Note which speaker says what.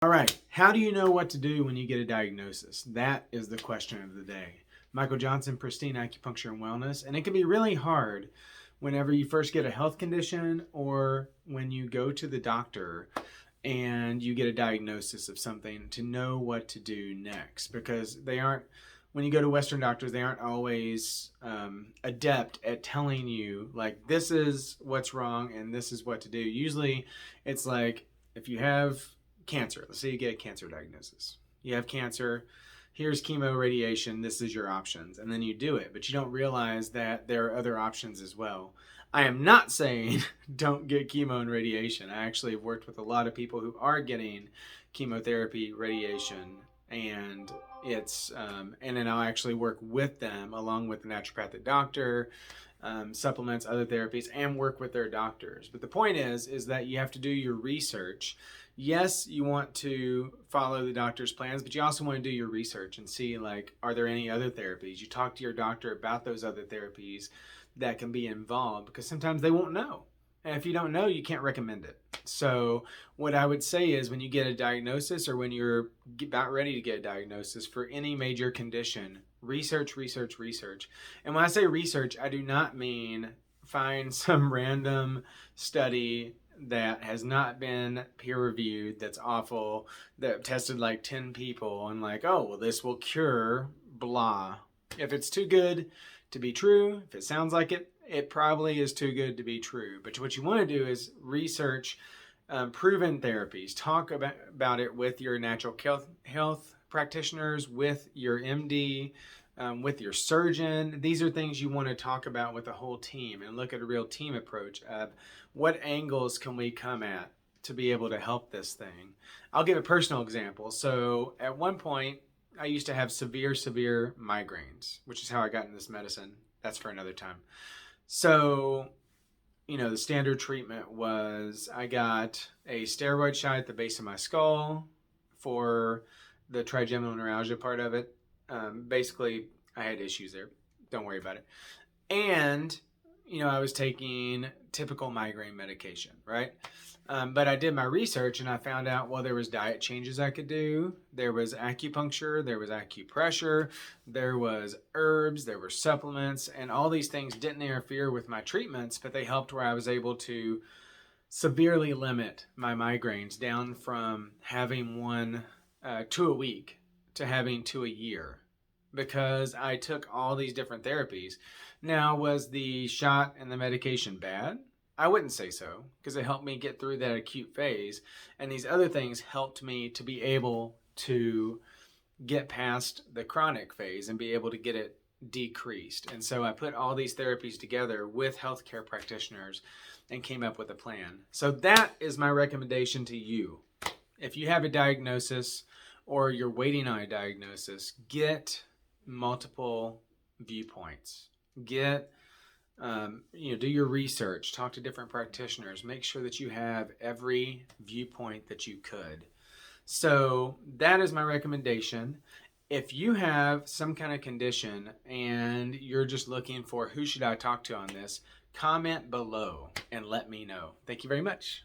Speaker 1: All right, how do you know what to do when you get a diagnosis? That is the question of the day. Michael Johnson, Pristine Acupuncture and Wellness, and it can be really hard whenever you first get a health condition or when you go to the doctor and you get a diagnosis of something to know what to do next, because they aren't, when you go to Western doctors, they aren't always adept at telling you, like, this is what's wrong and this is what to do. Usually it's like, if you have cancer, let's say you get a cancer diagnosis, you have cancer, here's chemo, radiation, this is your options, and then you do it, but you don't realize that there are other options as well. I am not saying don't get chemo and radiation. I actually have worked with a lot of people who are getting chemotherapy, radiation, and and then I'll actually work with them along with the naturopathic doctor, supplements, other therapies, and work with their doctors. But the point is that you have to do your research. Yes, you want to follow the doctor's plans, but you also want to do your research and see, like, are there any other therapies? You talk to your doctor about those other therapies that can be involved, because sometimes they won't know. And if you don't know, you can't recommend it. So what I would say is, when you get a diagnosis or when you're about ready to get a diagnosis for any major condition, research, research, research. And when I say research, I do not mean find some random study that has not been peer reviewed, that's awful, that tested like 10 people and like, oh, well, this will cure blah. If it's too good to be true, if it sounds like it, it probably is too good to be true. But what you want to do is research proven therapies. Talk about it with your natural health practitioners, with your MD, with your surgeon. These are things you want to talk about with the whole team and look at a real team approach of what angles can we come at to be able to help this thing. I'll give a personal example. So at one point, I used to have severe migraines, which is how I got into this medicine. That's for another time. So, the standard treatment was I got a steroid shot at the base of my skull for the trigeminal neuralgia part of it. Basically, I had issues there. Don't worry about it. And, I was taking typical migraine medication, right? But I did my research and I found out, well, there was diet changes I could do. There was acupuncture, there was acupressure, there was herbs, there were supplements, and all these things didn't interfere with my treatments, but they helped where I was able to severely limit my migraines down from having one 2 a week to having 2 a year, because I took all these different therapies. Now, was the shot and the medication bad? I wouldn't say so, because it helped me get through that acute phase. And these other things helped me to be able to get past the chronic phase and be able to get it decreased. And so I put all these therapies together with healthcare practitioners and came up with a plan. So that is my recommendation to you. If you have a diagnosis or you're waiting on a diagnosis, get multiple viewpoints. Do your research, talk to different practitioners, make sure that you have every viewpoint that you could. So that is my recommendation. If you have some kind of condition and you're just looking for who should I talk to on this, comment below and let me know. Thank you very much.